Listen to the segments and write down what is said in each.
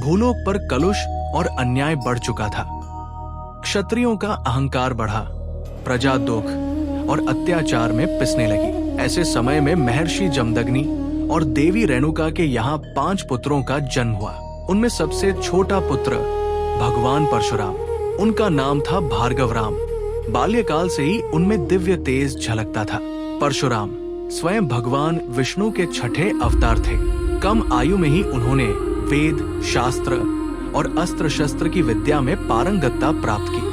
भूलोक पर कलुष और अन्याय बढ़ चुका था। क्षत्रियों का अहंकार बढ़ा, प्रजा दुख और अत्याचार में पिसने लगी। ऐसे समय में महर्षि जमदग्नि और देवी रेणुका के यहाँ 5 पुत्रों का जन्म हुआ। उनमें सबसे छोटा पुत्र भगवान परशुराम, उनका नाम था भार्गवराम। बाल्यकाल से ही उनमें दिव्य तेज झलकता था। परशुराम स्वयं भगवान विष्णु के छठे अवतार थे। कम आयु में ही उन्होंने वेद, शास्त्र और अस्त्र शस्त्र की विद्या में पारंगतता प्राप्त की।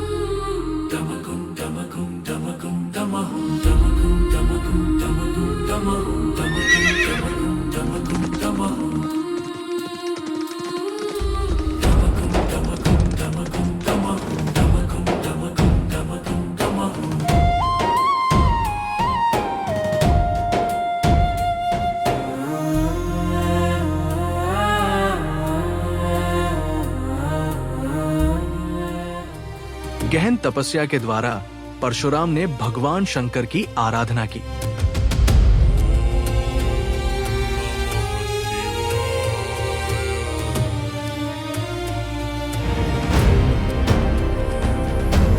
गहन तपस्या के द्वारा परशुराम ने भगवान शंकर की आराधना की।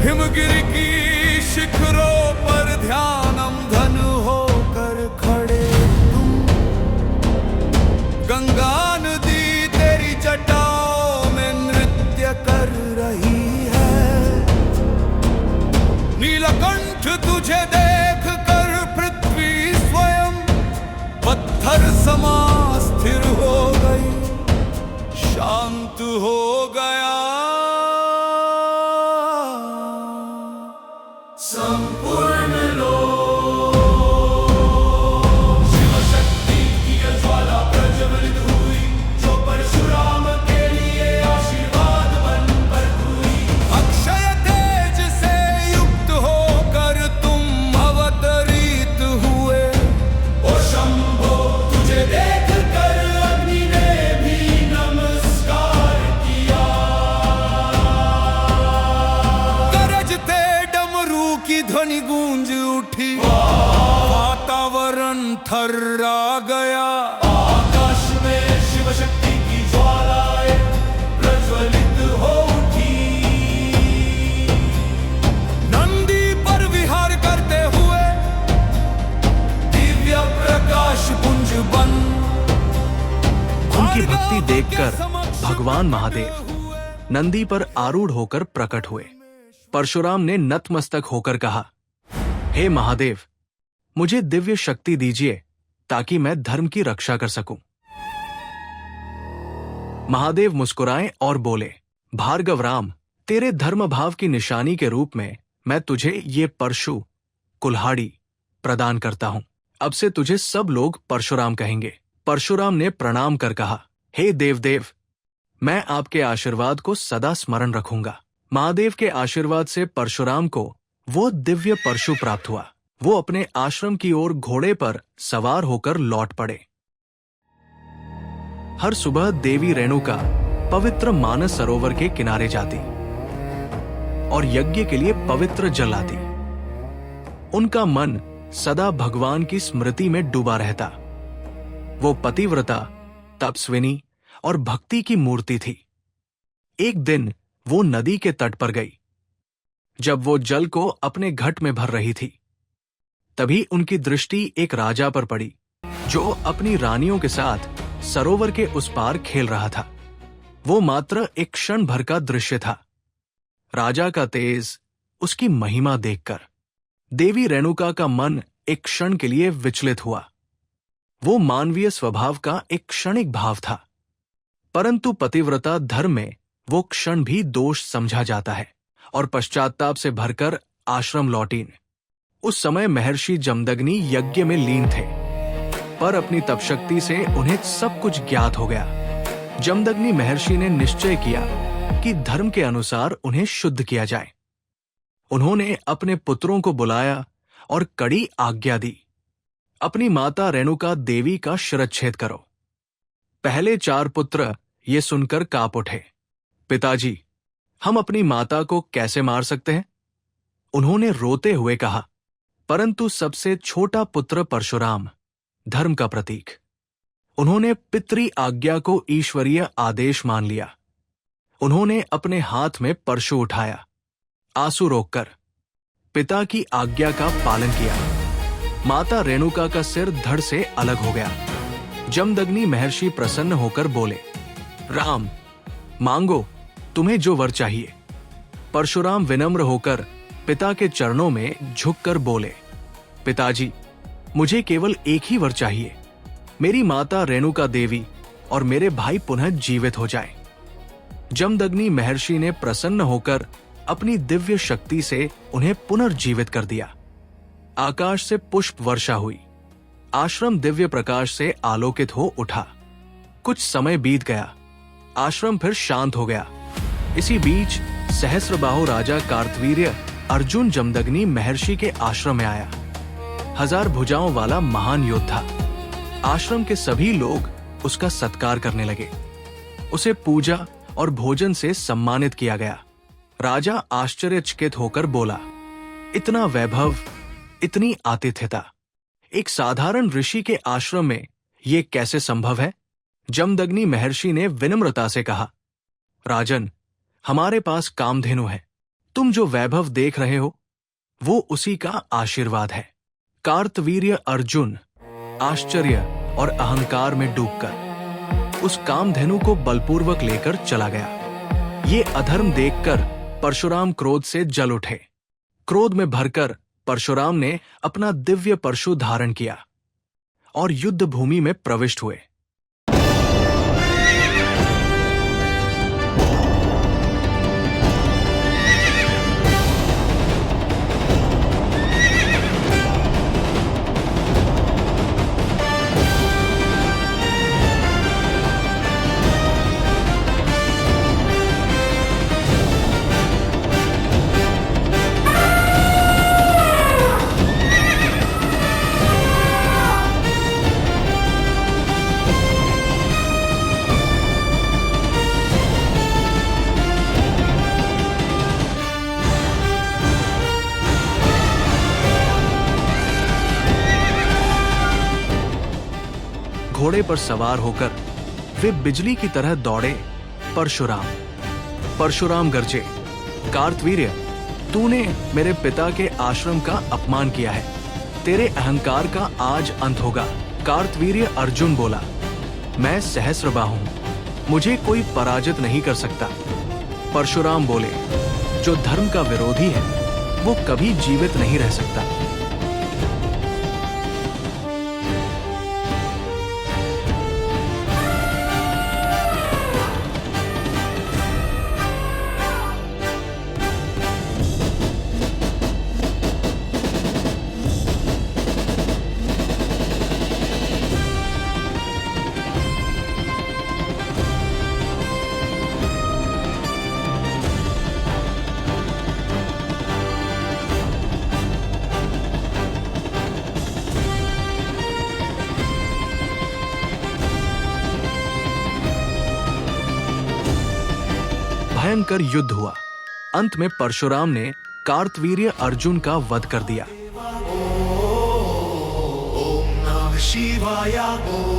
हिमगिरि की शिखरों पर ध्यानम धन होकर खड़े तुम, गंगा नदी तेरी जटाओं में नृत्य कर रही है। नीलकंठ तुझे देख कर पृथ्वी स्वयं पत्थर समा स्थिर हो गई, शांत हो गया संपूर्ण लोक। शिव शक्ति की ये ज्वाला प्रज्वलित हुई, जो परशुराम के लिए आशीर्वाद बनकर हुई। अक्षय तेज से युक्त होकर तुम अवतरित हुए। ओ शंभो, तुझे देख कर अग्नि ने भी नमस्कार किया। गरजते की ध्वनि गूंज उठी, वातावरण थर्रा गया। आकाश में शिव शक्ति की ज्वालाएं प्रज्वलित हो उठी। नंदी पर विहार करते हुए दिव्य प्रकाश पुंज बन। उनकी भक्ति देखकर भगवान महादेव नंदी पर आरूढ़ होकर प्रकट हुए। परशुराम ने नतमस्तक होकर कहा, हे महादेव, मुझे दिव्य शक्ति दीजिए ताकि मैं धर्म की रक्षा कर सकूं। महादेव मुस्कुराए और बोले, भार्गवराम, तेरे धर्म भाव की निशानी के रूप में मैं तुझे ये परशु कुल्हाड़ी प्रदान करता हूं। अब से तुझे सब लोग परशुराम कहेंगे। परशुराम ने प्रणाम कर कहा, हे देवदेव, मैं आपके आशीर्वाद को सदा स्मरण रखूंगा। महादेव के आशीर्वाद से परशुराम को वो दिव्य परशु प्राप्त हुआ। वो अपने आश्रम की ओर घोड़े पर सवार होकर लौट पड़े। हर सुबह देवी रेणुका पवित्र मानस सरोवर के किनारे जाती और यज्ञ के लिए पवित्र जल लाती। उनका मन सदा भगवान की स्मृति में डूबा रहता। वो पतिव्रता, तपस्विनी और भक्ति की मूर्ति थी। एक दिन वो नदी के तट पर गई। जब वो जल को अपने घट में भर रही थी, तभी उनकी दृष्टि एक राजा पर पड़ी, जो अपनी रानियों के साथ सरोवर के उस पार खेल रहा था। वो मात्र एक क्षण भर का दृश्य था। राजा का तेज, उसकी महिमा देखकर देवी रेणुका का मन एक क्षण के लिए विचलित हुआ। वो मानवीय स्वभाव का एक क्षणिक भाव था, परंतु पतिव्रता धर्म में वो क्षण भी दोष समझा जाता है और पश्चाताप से भरकर आश्रम लौटीं। उस समय महर्षि जमदग्नि यज्ञ में लीन थे, पर अपनी तपशक्ति से उन्हें सब कुछ ज्ञात हो गया। जमदग्नि महर्षि ने निश्चय किया कि धर्म के अनुसार उन्हें शुद्ध किया जाए। उन्होंने अपने पुत्रों को बुलाया और कड़ी आज्ञा दी, अपनी माता रेणुका देवी का शिरच्छेद करो। पहले 4 पुत्र ये सुनकर कांप उठे। पिताजी, हम अपनी माता को कैसे मार सकते हैं? उन्होंने रोते हुए कहा। परंतु सबसे छोटा पुत्र परशुराम, धर्म का प्रतीक, उन्होंने पितृ आज्ञा को ईश्वरीय आदेश मान लिया उन्होंने अपने हाथ में परशु उठाया, आंसू रोककर पिता की आज्ञा का पालन किया। माता रेणुका का सिर धड़ से अलग हो गया। जमदग्नि महर्षि प्रसन्न होकर बोले, राम, मांगो तुम्हें जो वर चाहिए। परशुराम विनम्र होकर पिता के चरणों में झुककर बोले, पिताजी, मुझे केवल एक ही वर चाहिए। मेरी माता रेणुका देवी और मेरे भाई पुनः जीवित हो जाएं। जमदग्नि महर्षि ने प्रसन्न होकर अपनी दिव्य शक्ति से उन्हें पुनर्जीवित कर दिया। आकाश से पुष्प वर्षा हुई। आश्रम दिव्य प्रकाश से आलोकित हो उठा। कुछ समय बीत गया। आश्रम फिर शांत हो गया। इसी बीच सहस्त्रबाहु राजा कार्तवीर्य अर्जुन जमदग्नि महर्षि के आश्रम में आया। 1000 भुजाओं वाला महान योद्धा। आश्रम के सभी लोग उसका सत्कार करने लगे। उसे पूजा और भोजन से सम्मानित किया गया। राजा आश्चर्यचकित होकर बोला, इतना वैभव, इतनी आतिथ्यता, एक साधारण ऋषि के आश्रम में ये कैसे संभव है? जमदग्नि महर्षि ने विनम्रता से कहा, राजन, हमारे पास कामधेनु है। तुम जो वैभव देख रहे हो वो उसी का आशीर्वाद है। कार्तवीर्य अर्जुन आश्चर्य और अहंकार में डूबकर उस कामधेनु को बलपूर्वक लेकर चला गया। ये अधर्म देखकर परशुराम क्रोध से जल उठे। क्रोध में भरकर परशुराम ने अपना दिव्य परशु धारण किया और युद्ध भूमि में प्रविष्ट हुए। घोड़े पर सवार होकर वे बिजली की तरह दौड़े। परशुराम गरजे, कार्तवीर्य, तूने मेरे पिता के आश्रम का अपमान किया है। तेरे अहंकार का आज अंत होगा। कार्तवीर्य अर्जुन बोला, मैं सहस्त्रबाहु हूं, मुझे कोई पराजित नहीं कर सकता। परशुराम बोले, जो धर्म का विरोधी है वो कभी जीवित नहीं रह सकता। भयंकर युद्ध हुआ। अंत में परशुराम ने कार्तवीर्य अर्जुन का वध कर दिया। ओम नमः शिवाय, ओम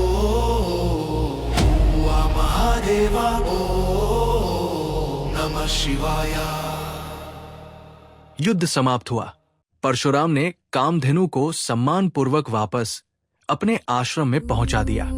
महादेवा, ओम नमः शिवाय। युद्ध समाप्त हुआ। परशुराम ने कामधेनु को सम्मानपूर्वक वापस अपने आश्रम में पहुंचा दिया।